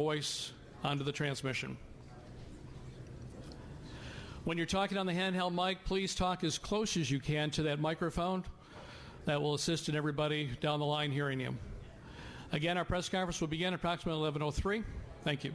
voice onto the transmission. When you're talking on the handheld mic, please talk as close as you can to that microphone. That will assist in everybody down the line hearing you. Again, our press conference will begin at approximately 11:03. Thank you.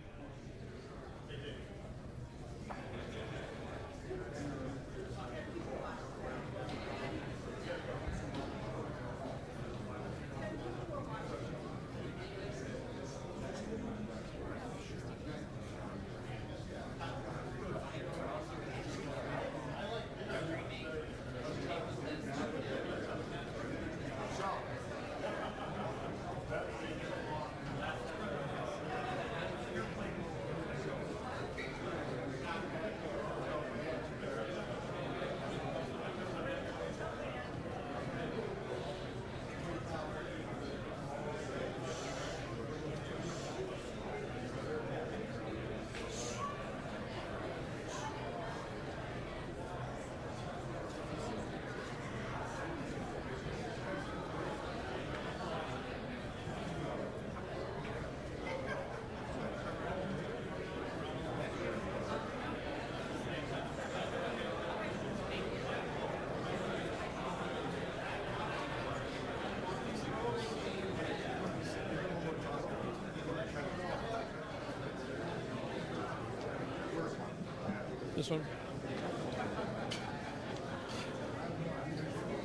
This one.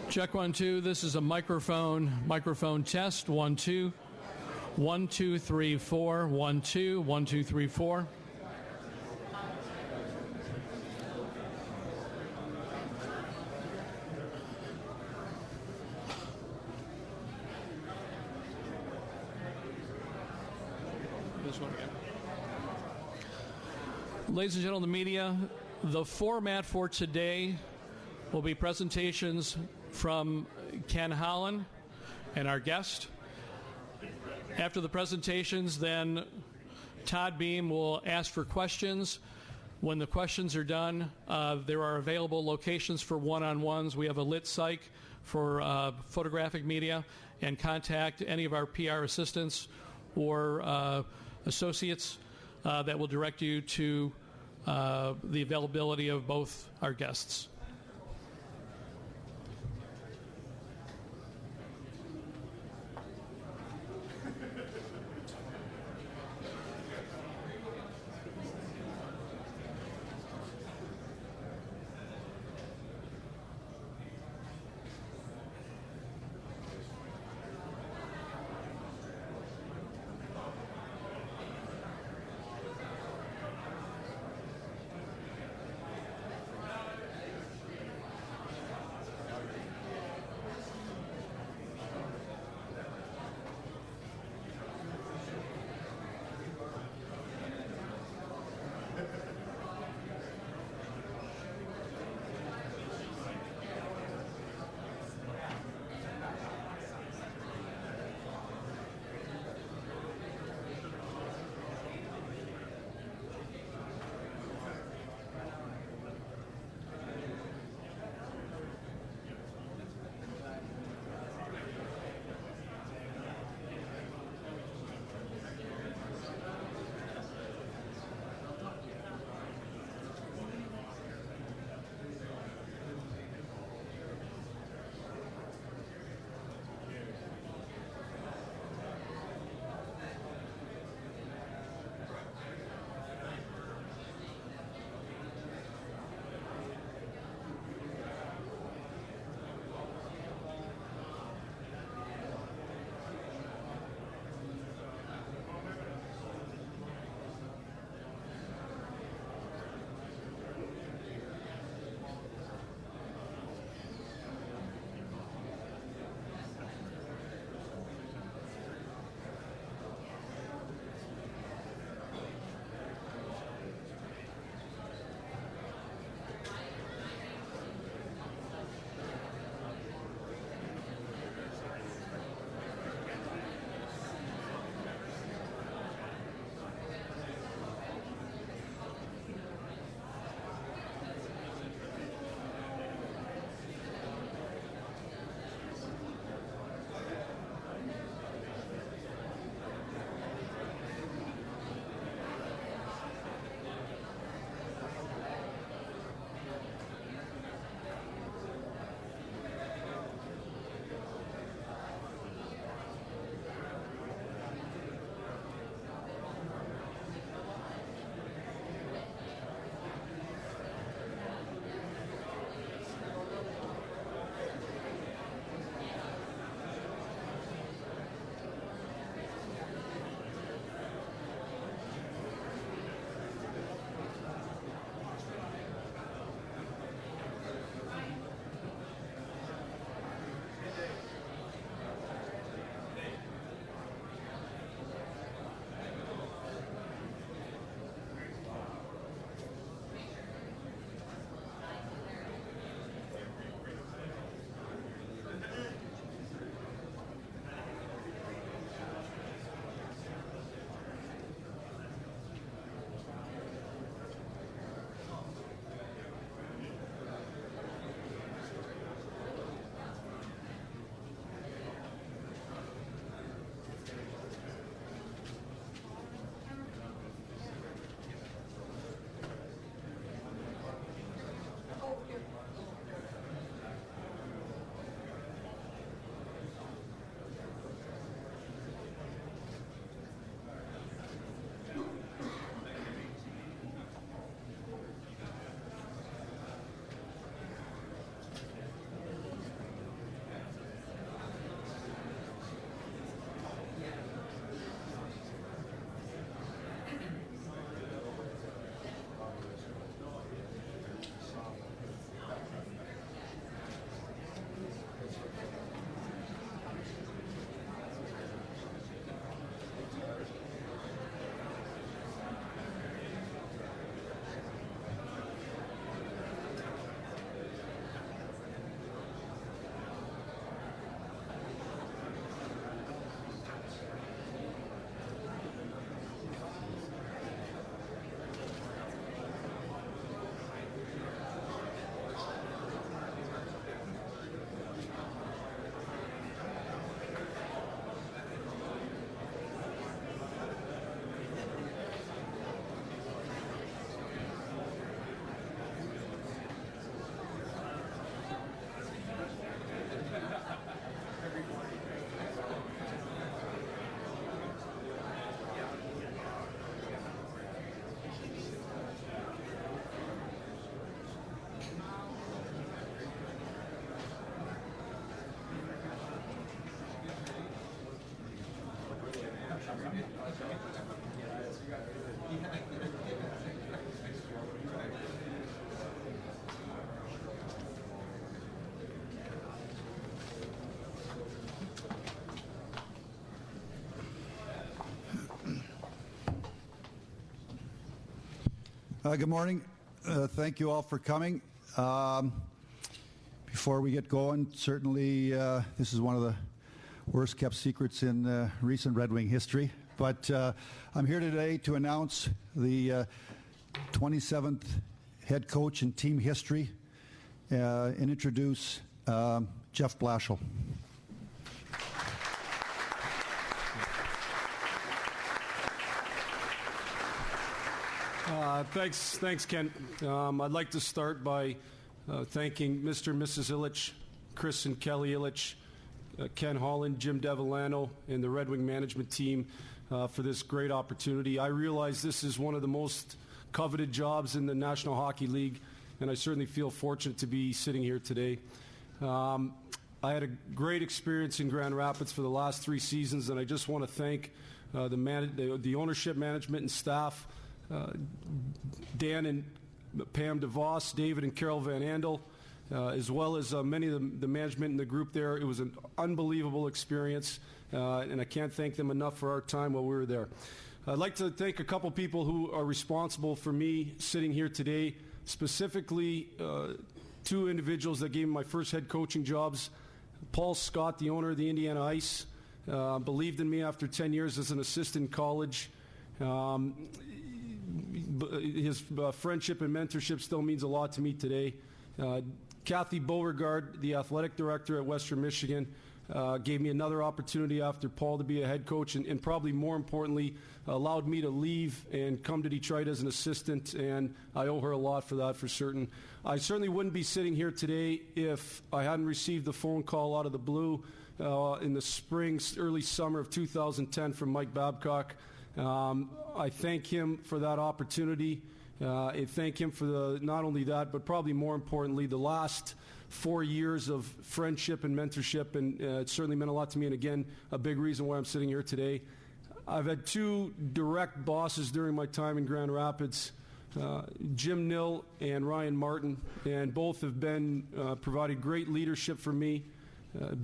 Check 1 2. This is a microphone test. 1 2. 1 2 3 4. 1 2. 1 2 3 4. This one again. Ladies and gentlemen of the media, the format for today will be presentations from Ken Holland and our guest. After the presentations, then Todd Beam will ask for questions. When the questions are done, there are available locations for one-on-ones. We have a lit psych for photographic media, and contact any of our PR assistants or associates that will direct you to the availability of both our guests. Good morning. Thank you all for coming. Before we get going, certainly this is one of the worst kept secrets in recent Red Wing history. But I'm here today to announce the 27th head coach in team history and introduce Jeff Blashill. Thanks, Ken. I'd like to start by thanking Mr. and Mrs. Illich, Chris and Kelly Illich, Ken Holland, Jim Devellano, and the Red Wing management team for this great opportunity. I realize this is one of the most coveted jobs in the National Hockey League, and I certainly feel fortunate to be sitting here today. I had a great experience in Grand Rapids for the last 3 seasons, and I just want to thank the ownership, management, and staff, Dan and Pam DeVos, David and Carol Van Andel, as well as many of the management in the group there. It was an unbelievable experience, and I can't thank them enough for our time while we were there. I'd like to thank a couple people who are responsible for me sitting here today, specifically 2 individuals that gave me my first head coaching jobs. Paul Scott, the owner of the Indiana Ice, believed in me after 10 years as an assistant in college. His friendship and mentorship still means a lot to me today. Kathy Beauregard, the athletic director at Western Michigan, gave me another opportunity after Paul to be a head coach, and probably more importantly, allowed me to leave and come to Detroit as an assistant, and I owe her a lot for that, for certain. I certainly wouldn't be sitting here today if I hadn't received the phone call out of the blue in the spring, early summer of 2010 from Mike Babcock. I thank him for that opportunity. I thank him for not only that, but probably more importantly, the last 4 years of friendship and mentorship, and it certainly meant a lot to me, and again, a big reason why I'm sitting here today. I've had 2 direct bosses during my time in Grand Rapids, Jim Nill and Ryan Martin, and both have been provided great leadership for me,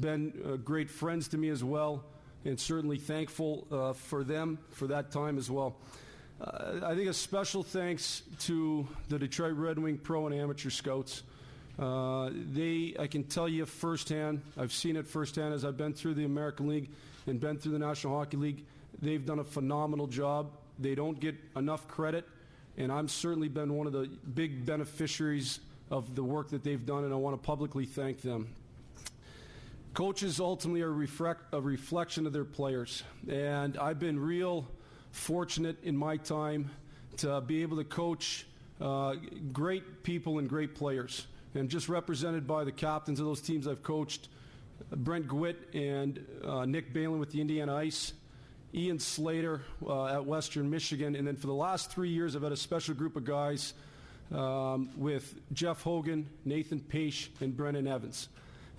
been great friends to me as well, and certainly thankful for them for that time as well. I think a special thanks to the Detroit Red Wing pro and amateur scouts. I can tell you firsthand, I've seen it firsthand as I've been through the American League and been through the National Hockey League. They've done a phenomenal job. They don't get enough credit, and I've certainly been one of the big beneficiaries of the work that they've done, and I want to publicly thank them. Coaches ultimately are a reflection of their players, and I've been real fortunate in my time to be able to coach great people and great players, and just represented by the captains of those teams I've coached, Brent Gwitt and Nick Balin with the Indiana Ice, Ian Slater at Western Michigan, and then for the last 3 years I've had a special group of guys with Jeff Hogan, Nathan Page, and Brennan Evans.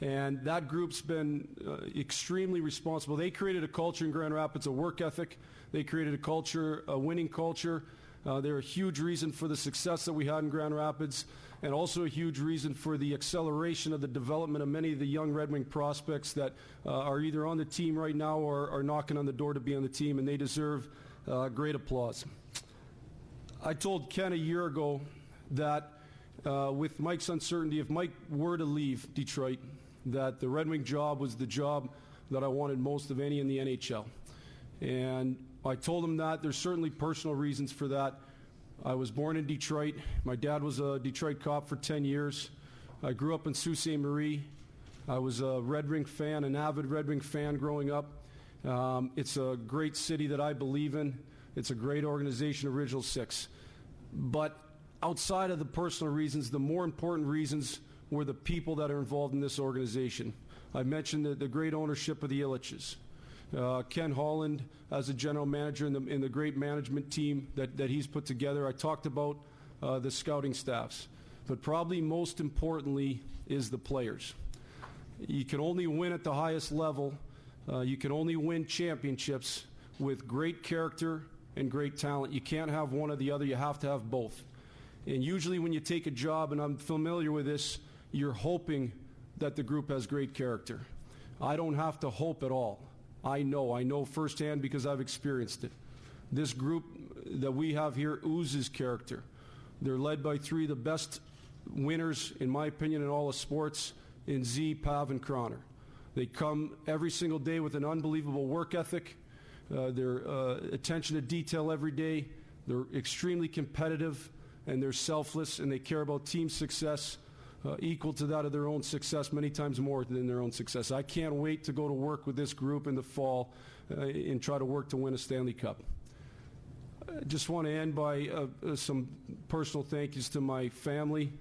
And that group's been extremely responsible. They created a culture in Grand Rapids, a work ethic. They created a culture, a winning culture. They're a huge reason for the success that we had in Grand Rapids, and also a huge reason for the acceleration of the development of many of the young Red Wing prospects that are either on the team right now or are knocking on the door to be on the team, and they deserve great applause. I told Ken a year ago that with Mike's uncertainty, if Mike were to leave Detroit, that the Red Wing job was the job that I wanted most of any in the NHL. And I told him that. There's certainly personal reasons for that. I was born in Detroit. My dad was a Detroit cop for 10 years. I grew up in Sault Ste. Marie. I was a Red Wing fan, an avid Red Wing fan growing up. It's a great city that I believe in. It's a great organization, Original Six. But outside of the personal reasons, the more important reasons were the people that are involved in this organization. I mentioned the great ownership of the Illiches. Ken Holland as a general manager in the great management team that he's put together. I talked about the scouting staffs. But probably most importantly is the players. You can only win at the highest level. You can only win championships with great character and great talent. You can't have one or the other. You have to have both. And usually when you take a job, and I'm familiar with this, you're hoping that the group has great character. I don't have to hope at all. I know firsthand because I've experienced it. This group that we have here oozes character. They're led by three of the best winners, in my opinion, in all of sports, in Z, Pav, and Croner. They come every single day with an unbelievable work ethic. Their attention to detail every day. They're extremely competitive, and they're selfless, and they care about team success equal to that of their own success, many times more than their own success. I can't wait to go to work with this group in the fall and try to work to win a Stanley Cup. I just want to end by some personal thank yous to my family,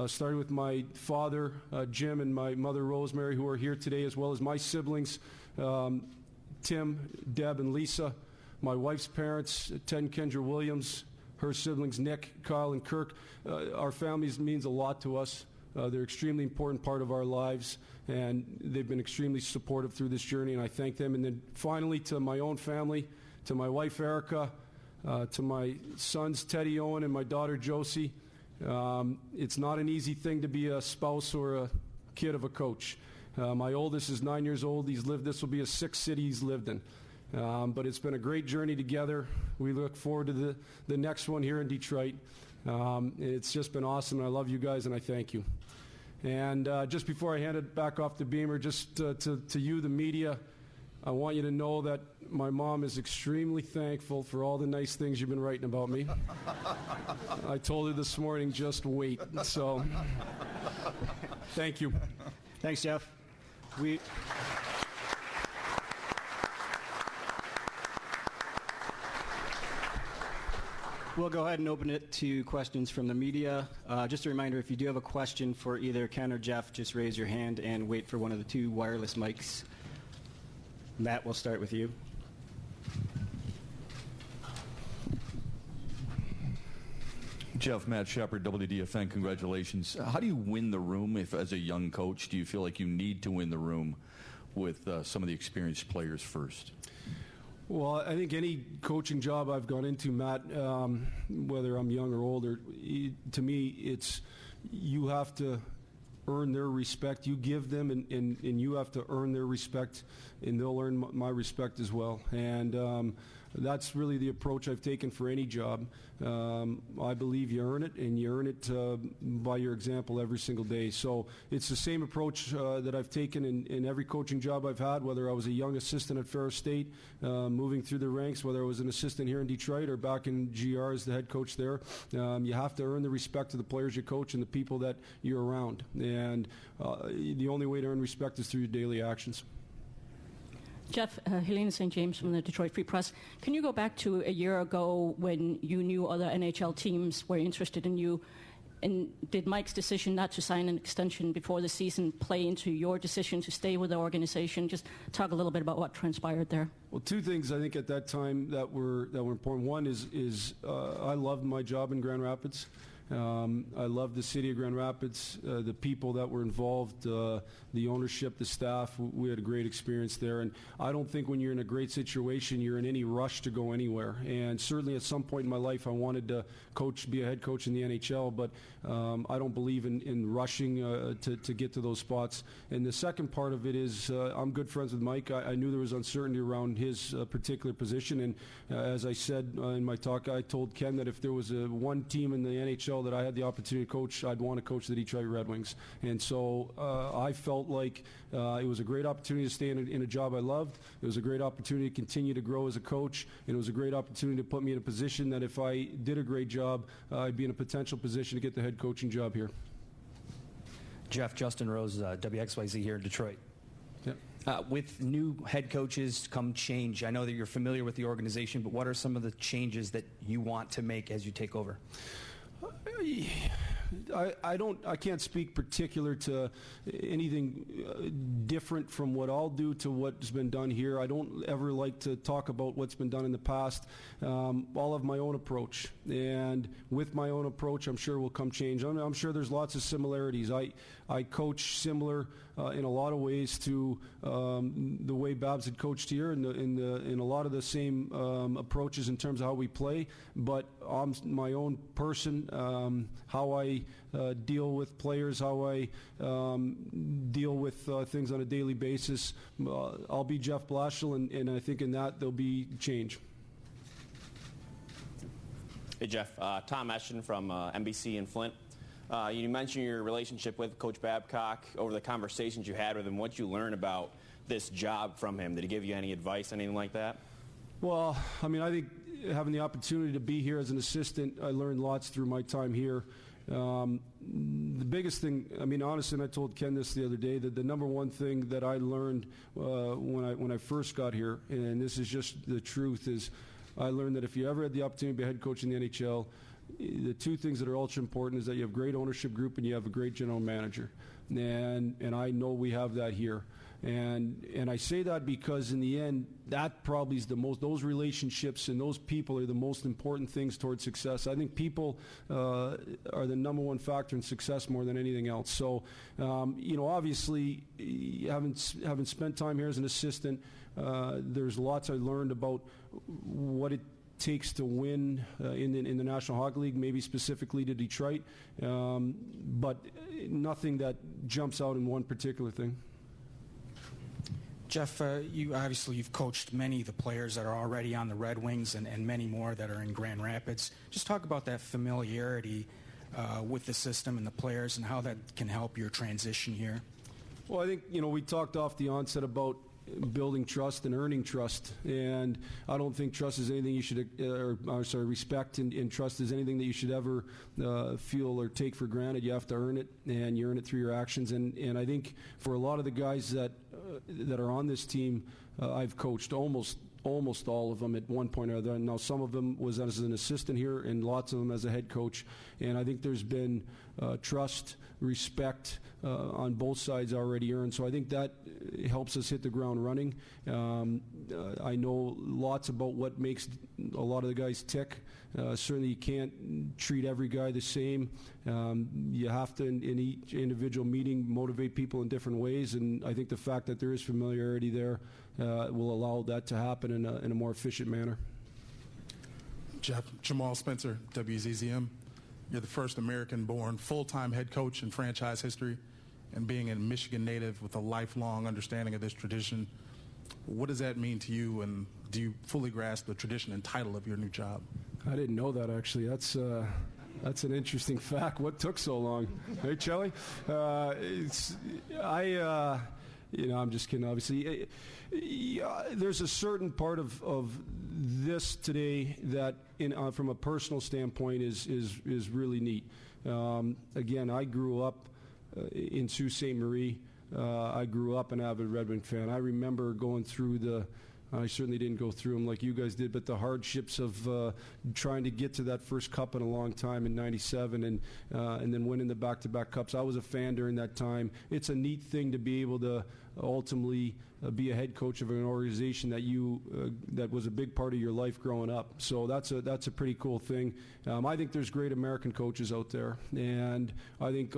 starting with my father, Jim, and my mother, Rosemary, who are here today, as well as my siblings, Tim, Deb, and Lisa, my wife's parents, Ted and Kendra Williams, her siblings, Nick, Kyle, and Kirk. Our families means a lot to us. They're an extremely important part of our lives, and they've been extremely supportive through this journey, and I thank them. And then finally, to my own family, to my wife, Erica, to my sons, Teddy Owen, and my daughter, Josie. It's not an easy thing to be a spouse or a kid of a coach. My oldest is 9 years old. This will be his sixth city he's lived in. But it's been a great journey together. We look forward to the next one here in Detroit. It's just been awesome. I love you guys, and I thank you. And just before I hand it back off to Beamer, just to you, the media, I want you to know that my mom is extremely thankful for all the nice things you've been writing about me. I told her this morning, just wait. So, thank you. Thanks, Jeff. We'll go ahead and open it to questions from the media. Just a reminder, if you do have a question for either Ken or Jeff, just raise your hand and wait for one of the two wireless mics. Matt, we'll start with you. Jeff, Matt Shepard, WDFN, congratulations. How do you win the room if, as a young coach, do you feel like you need to win the room with some of the experienced players first? Well, I think any coaching job I've gone into, Matt, whether I'm young or older, to me, it's you have to earn their respect. You give them, and you have to earn their respect, and they'll earn my respect as well. And that's really the approach I've taken for any job. I believe you earn it, and you earn it by your example every single day. So it's the same approach that I've taken in every coaching job I've had, whether I was a young assistant at Ferris State, moving through the ranks, whether I was an assistant here in Detroit or back in GR as the head coach there. You have to earn the respect of the players you coach and the people that you're around. And the only way to earn respect is through your daily actions. Jeff, Helena St. James from the Detroit Free Press. Can you go back to a year ago when you knew other NHL teams were interested in you? And did Mike's decision not to sign an extension before the season play into your decision to stay with the organization? Just talk a little bit about what transpired there. Well, two things I think at that time that were important. One is I loved my job in Grand Rapids. I love the city of Grand Rapids, the people that were involved, the ownership, the staff. We had a great experience there. And I don't think when you're in a great situation, you're in any rush to go anywhere. And certainly at some point in my life, I wanted to be a head coach in the NHL, but I don't believe in rushing to get to those spots. And the second part of it is I'm good friends with Mike. I knew there was uncertainty around his particular position. And as I said in my talk, I told Ken that if there was one team in the NHL that I had the opportunity to coach, I'd want to coach the Detroit Red Wings. And so I felt like it was a great opportunity to stay in a job I loved. It was a great opportunity to continue to grow as a coach. And it was a great opportunity to put me in a position that if I did a great job, I'd be in a potential position to get the head coaching job here. Jeff, Justin Rose, WXYZ here in Detroit. Yep. With new head coaches come change. I know that you're familiar with the organization, but what are some of the changes that you want to make as you take over? I can't speak particular to anything different from what I'll do to what's been done here. I don't ever like to talk about what's been done in the past. I'll have my own approach, and with my own approach, I'm sure will come change. I'm sure there's lots of similarities. I coach similar in a lot of ways to the way Babs had coached here, in a lot of the same approaches in terms of how we play. But I'm my own person, how I deal with players, how I deal with things on a daily basis. I'll be Jeff Blashill, and I think in that there'll be change. Hey, Jeff. Tom Eschen from NBC in Flint. You mentioned your relationship with Coach Babcock over the conversations you had with him. What you learned about this job from him? Did he give you any advice, anything like that? Well, I mean, I think having the opportunity to be here as an assistant, I learned lots through my time here. The biggest thing, I mean, honestly, and I told Ken this the other day, that the number one thing that I learned when I first got here, and this is just the truth, is I learned that if you ever had the opportunity to be a head coach in the NHL, the two things that are ultra important is that you have a great ownership group and you have a great general manager. And I know we have that here. And I say that because in the end, that probably is the most, those relationships and those people are the most important things towards success. I think people are the number one factor in success more than anything else. So, obviously, having spent time here as an assistant, there's lots I learned about what it takes to win in the National Hockey League, maybe specifically to Detroit, but nothing that jumps out in one particular thing. Jeff, you've coached many of the players that are already on the Red Wings and many more that are in Grand Rapids. Just talk about that familiarity with the system and the players and how that can help your transition here. Well, I think, we talked off the onset about building trust and earning trust, and I don't think trust is anything you should, respect and trust is anything that you should ever feel or take for granted. You have to earn it, and you earn it through your actions. And I think for a lot of the guys that are on this team, I've coached almost all of them at one point or other. Now, some of them was as an assistant here, and lots of them as a head coach. And I think there's been trust, respect on both sides already earned. So I think that helps us hit the ground running. I know lots about what makes a lot of the guys tick. Certainly you can't treat every guy the same. You have to, in each individual meeting, motivate people in different ways. And I think the fact that there is familiarity there will allow that to happen in a more efficient manner. Jeff, Jamal Spencer, WZZM. You're the first American-born full-time head coach in franchise history, and being a Michigan native with a lifelong understanding of this tradition, what does that mean to you, and do you fully grasp the tradition and title of your new job? I didn't know that, actually. That's an interesting fact. What took so long? Hey, Chelly? I'm just kidding, obviously. There's a certain part of this today that, from a personal standpoint, is really neat. Again, I grew up in Sault Ste. Marie. I grew up an avid Red Wing fan. I remember going through I certainly didn't go through them like you guys did, but the hardships of trying to get to that first cup in a long time in '97 and then winning the back-to-back cups. I was a fan during that time. It's a neat thing to be able to ultimately be a head coach of an organization that was a big part of your life growing up. So that's a pretty cool thing. I think there's great American coaches out there, and I think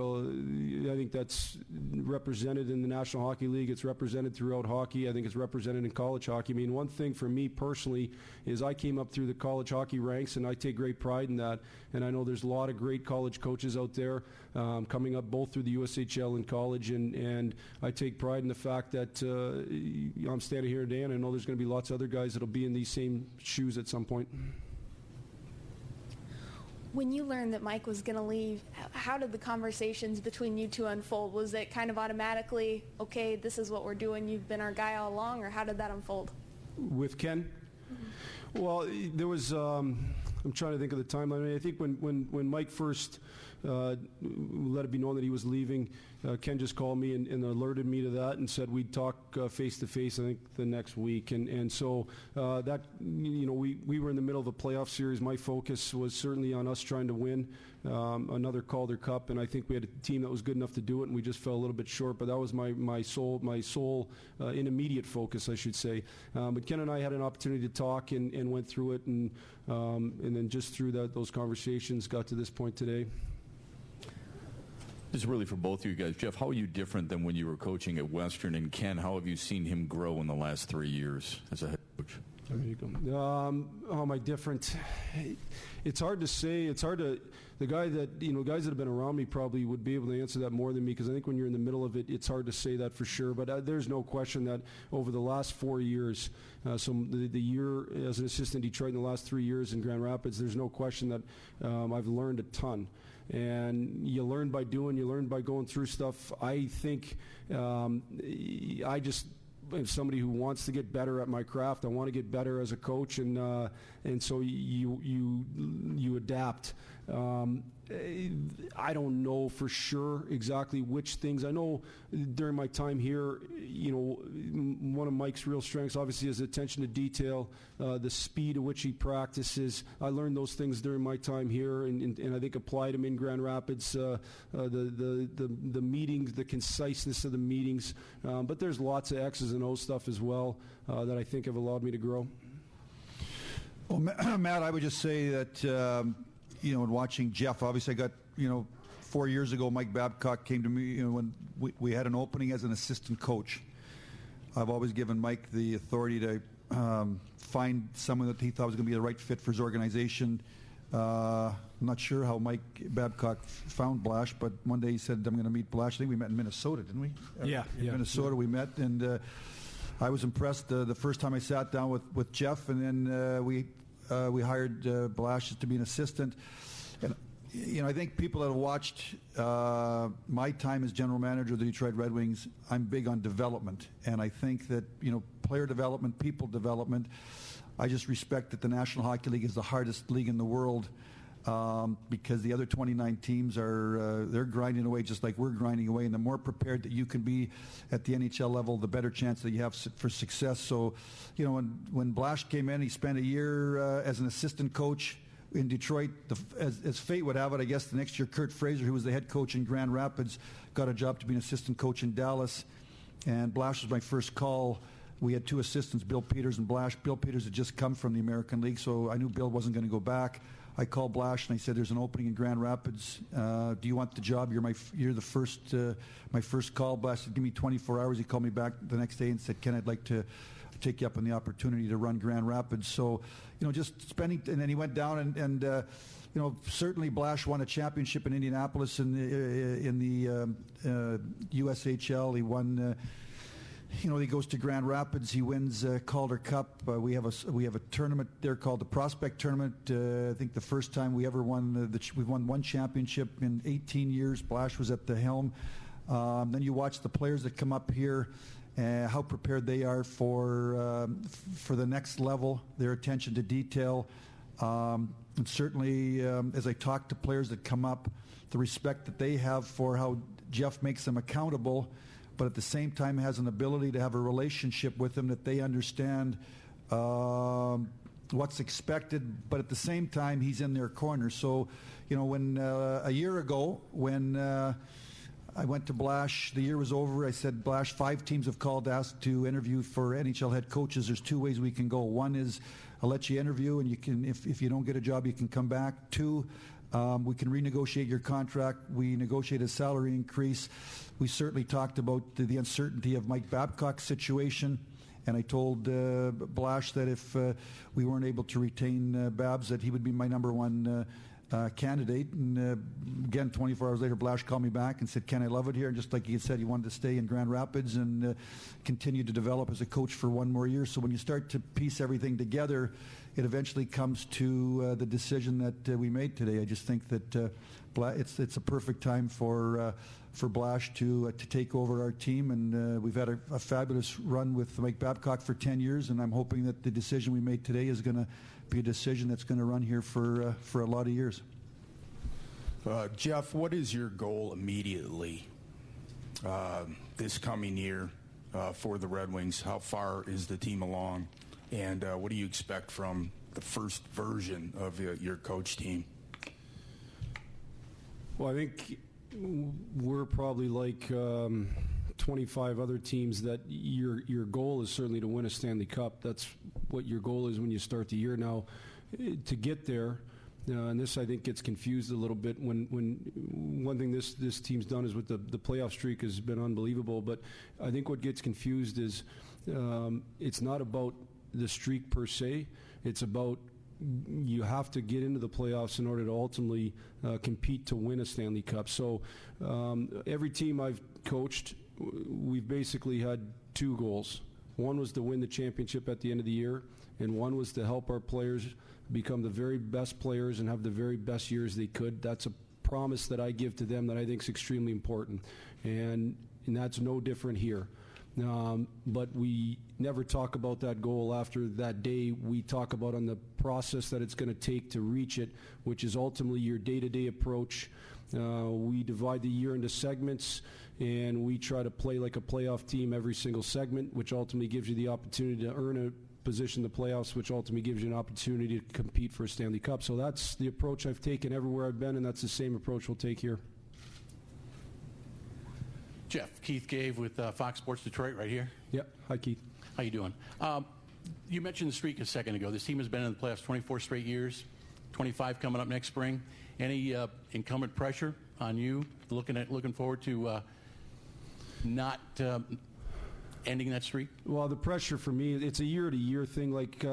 that's represented in the National Hockey League. It's represented throughout hockey. I think it's represented in college hockey. I mean, one thing for me personally is I came up through the college hockey ranks, and I take great pride in that. And I know there's a lot of great college coaches out there coming up both through the USHL and college, and I take pride in the fact that I'm standing here today, and I know there's going to be lots of other guys that will be in these same shoes at some point. When you learned that Mike was going to leave, how did the conversations between you two unfold? Was it kind of automatically, okay, this is what we're doing, you've been our guy all along, or how did that unfold? With Ken? Mm-hmm. Well, there was, I'm trying to think of the timeline. I mean, I think when Mike first let it be known that he was leaving, Ken just called me and alerted me to that and said we'd talk face-to-face, I think, the next week. And so that, we were in the middle of a playoff series. My focus was certainly on us trying to win another Calder Cup, and I think we had a team that was good enough to do it, and we just fell a little bit short. But that was my sole immediate focus, I should say. But Ken and I had an opportunity to talk and went through it, and then just through those conversations got to this point today. This is really for both of you guys. Jeff, how are you different than when you were coaching at Western? And Ken, how have you seen him grow in the last 3 years as a head coach? How am I different? It's hard to say. It's hard to. The guys that have been around me probably would be able to answer that more than me, because I think when you're in the middle of it, it's hard to say that for sure. But there's no question that over the last 4 years, so the year as an assistant in Detroit and the last 3 years in Grand Rapids, there's no question that I've learned a ton. And you learn by doing, you learn by going through stuff. I think I just am somebody who wants to get better at my craft. I want to get better as a coach, and so you adapt. I don't know for sure exactly which things. I know during my time here, one of Mike's real strengths obviously is attention to detail, the speed at which he practices. I learned those things during my time here, and I think applied them in Grand Rapids. The meetings, the conciseness of the meetings, but there's lots of X's and O's stuff as well that I think have allowed me to grow. Well, Matt, I would just say that. In watching Jeff, obviously I got, 4 years ago, Mike Babcock came to me when we had an opening as an assistant coach. I've always given Mike the authority to find someone that he thought was going to be the right fit for his organization. I'm not sure how Mike Babcock found Blash, but one day he said, I'm going to meet Blash. I think we met in Minnesota, didn't we? Yeah. In Minnesota we met, and I was impressed the first time I sat down with Jeff, and then we hired Blash to be an assistant. And, I think people that have watched my time as general manager of the Detroit Red Wings, I'm big on development. And I think that, player development, people development, I just respect that the National Hockey League is the hardest league in the world because the other 29 teams they're grinding away just like we're grinding away. And the more prepared that you can be at the NHL level, the better chance that you have for success. So, when Blash came in, he spent a year as an assistant coach in Detroit. As fate would have it, I guess the next year, Kurt Fraser, who was the head coach in Grand Rapids, got a job to be an assistant coach in Dallas. And Blash was my first call. We had two assistants, Bill Peters and Blash. Bill Peters had just come from the American League, so I knew Bill wasn't going to go back. I called Blash and I said, "There's an opening in Grand Rapids. Do you want the job? You're the first. My first call." Blash said, "Give me 24 hours." He called me back the next day and said, "Ken, I'd like to take you up on the opportunity to run Grand Rapids." So, just spending. And then he went down and certainly Blash won a championship in Indianapolis in the USHL. He won. He goes to Grand Rapids. He wins Calder Cup. We have a tournament there called the Prospect Tournament. I think the first time we ever won. We've won one championship in 18 years. Blash was at the helm. Then you watch the players that come up here, how prepared they are for the next level. Their attention to detail, and certainly as I talk to players that come up, the respect that they have for how Jeff makes them accountable, but at the same time has an ability to have a relationship with them that they understand what's expected, but at the same time he's in their corner. So, when a year ago, when I went to Blash, the year was over, I said, "Blash, 5 teams have called, asked to interview for NHL head coaches. There's 2 ways we can go. One is I'll let you interview, and you can, if you don't get a job, you can come back. 2, we can renegotiate your contract. We negotiate a salary increase." We certainly talked about the uncertainty of Mike Babcock's situation, and I told Blash that if we weren't able to retain Babs, that he would be my number one candidate. And again, 24 hours later, Blash called me back and said, "Ken, I love it here." And just like he had said, he wanted to stay in Grand Rapids and continue to develop as a coach for 1 more year. So when you start to piece everything together, it eventually comes to the decision that we made today. I just think that it's a perfect time for Blash to take over our team, and we've had a fabulous run with Mike Babcock for 10 years, and I'm hoping that the decision we made today is going to be a decision that's going to run here for a lot of years. Jeff, what is your goal immediately this coming year for the Red Wings? How far is the team along, and what do you expect from the first version of your coach team? Well, I think we're probably like 25 other teams that your goal is certainly to win a Stanley Cup. That's what your goal is when you start the year. Now, to get there, and this I think gets confused a little bit when one thing this team's done is with the playoff streak has been unbelievable, but I think what gets confused is it's not about the streak per se. It's about you have to get into the playoffs in order to ultimately compete to win a Stanley Cup. So every team I've coached, we've basically had two goals. One was to win the championship at the end of the year, and one was to help our players become the very best players and have the very best years they could. That's a promise that I give to them that I think is extremely important, and that's no different here. But we never talk about that goal after that day. We talk about on the process that it's going to take to reach it, which is ultimately your day-to-day approach. We divide the year into segments, and we try to play like a playoff team every single segment, which ultimately gives you the opportunity to earn a position in the playoffs, which ultimately gives you an opportunity to compete for a Stanley Cup. So that's the approach I've taken everywhere I've been, and that's the same approach we'll take here. Jeff, Keith Gave with Fox Sports Detroit right here. Yep. Hi, Keith. How you doing? You mentioned the streak a second ago. This team has been in the playoffs 24 straight years, 25 coming up next spring. Any incumbent pressure on you looking forward to not ending that streak? Well, the pressure for me, it's a year-to-year thing. Like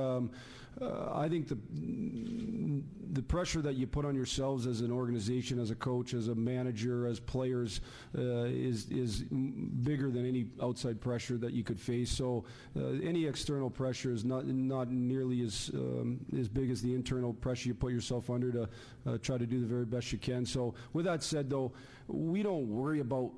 I think the pressure that you put on yourselves as an organization, as a coach, as a manager, as players, is bigger than any outside pressure that you could face. So any external pressure is not nearly as big as the internal pressure you put yourself under to try to do the very best you can. So with that said, though, we don't worry about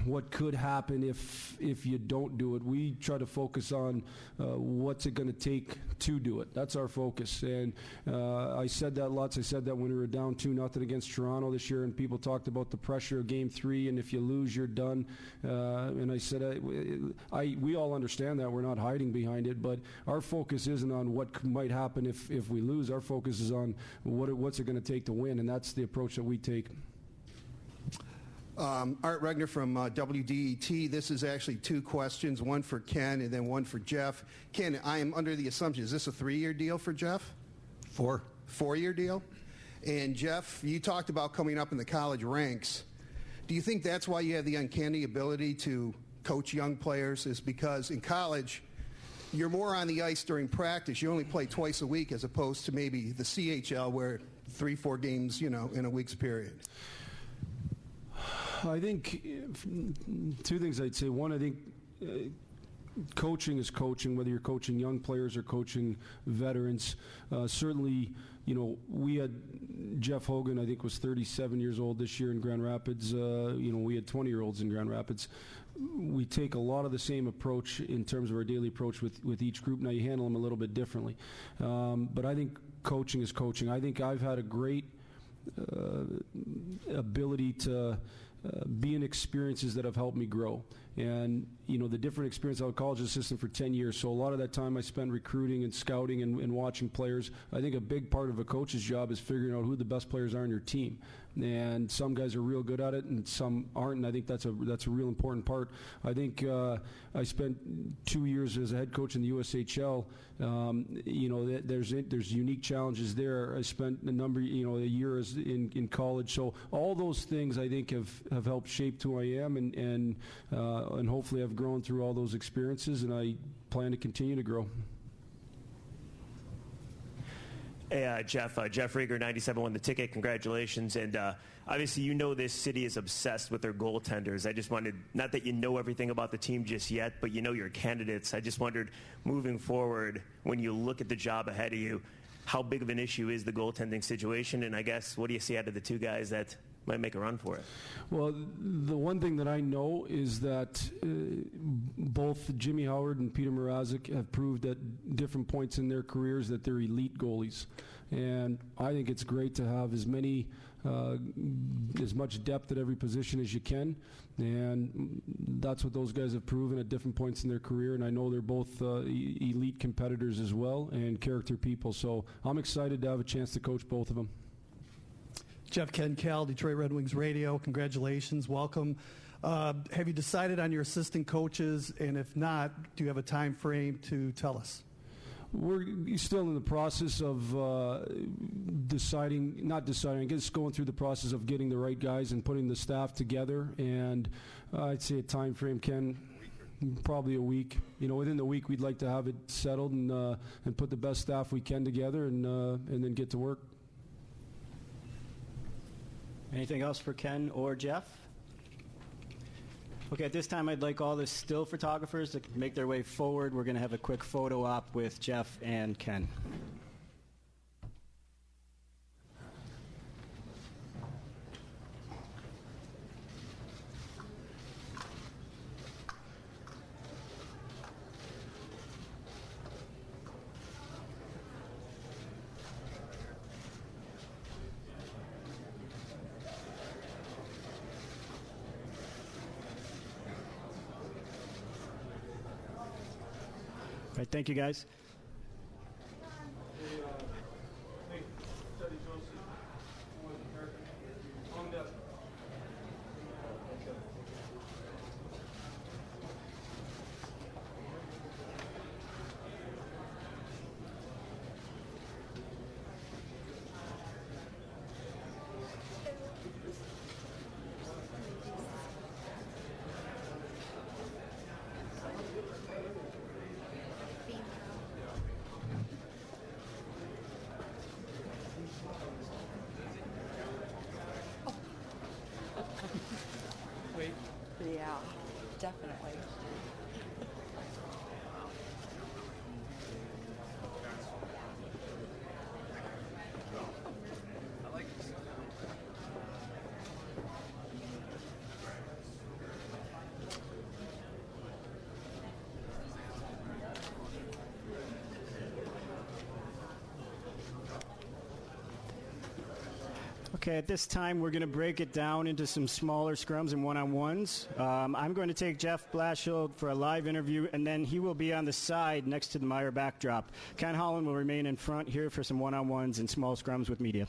what could happen if you don't do it. We try to focus on what's it going to take to do it. That's our focus. And I said that lots. I said that when we were down 2-0 against Toronto this year, and people talked about the pressure of Game 3, and if you lose, you're done. And I said, we all understand that. We're not hiding behind it, but our focus isn't on what might happen if we lose. Our focus is on what's it going to take to win, and that's the approach that we take. Art Regner from WDET. This is actually two questions, one for Ken and then one for Jeff. Ken, I am under the assumption, is this a 3-year deal for Jeff? 4-year deal? And Jeff, you talked about coming up in the college ranks. Do you think that's why you have the uncanny ability to coach young players, is because in college you're more on the ice during practice. You only play twice a week as opposed to maybe the CHL where 3-4 games, in a week's period. I think two things I'd say. One, I think coaching is coaching, whether you're coaching young players or coaching veterans. Certainly, we had Jeff Hogan, I think, was 37 years old this year in Grand Rapids. We had 20-year-olds in Grand Rapids. We take a lot of the same approach in terms of our daily approach with each group. Now, you handle them a little bit differently. But I think coaching is coaching. I think I've had a great ability to be in experiences that have helped me grow. And, the different experience, I was a college assistant for 10 years, so a lot of that time I spent recruiting and scouting and watching players. I think a big part of a coach's job is figuring out who the best players are on your team. And some guys are real good at it and some aren't, and I think that's a real important part. I think I spent 2 years as a head coach in the USHL. There's unique challenges there. I spent a year in college. So all those things I think have helped shape who I am, and hopefully I've grown through all those experiences, and I plan to continue to grow. Hey, Jeff Rieger, 97 won the ticket. Congratulations. And obviously, this city is obsessed with their goaltenders. I just wondered, not that you know everything about the team just yet, but you know your candidates. I just wondered, moving forward, when you look at the job ahead of you, how big of an issue is the goaltending situation? And I guess, what do you see out of the two guys that might make a run for it? Well, the one thing that I know is that both Jimmy Howard and Peter Mrazek have proved at different points in their careers that they're elite goalies. And I think it's great to have as much depth at every position as you can. And that's what those guys have proven at different points in their career. And I know they're both elite competitors as well and character people. So I'm excited to have a chance to coach both of them. Jeff, Ken Cal, Detroit Red Wings Radio. Congratulations. Welcome. Have you decided on your assistant coaches? And if not, do you have a time frame to tell us? We're still in the process of I guess going through the process of getting the right guys and putting the staff together. And I'd say a time frame, Ken, probably a week. Within the week, we'd like to have it settled and put the best staff we can together and then get to work. Anything else for Ken or Jeff? Okay, at this time, I'd like all the still photographers to make their way forward. We're going to have a quick photo op with Jeff and Ken. All right, thank you, guys. Yeah, definitely. Okay, at this time, we're going to break it down into some smaller scrums and one-on-ones. I'm going to take Jeff Blashill for a live interview, and then he will be on the side next to the Meyer backdrop. Ken Holland will remain in front here for some one-on-ones and small scrums with media.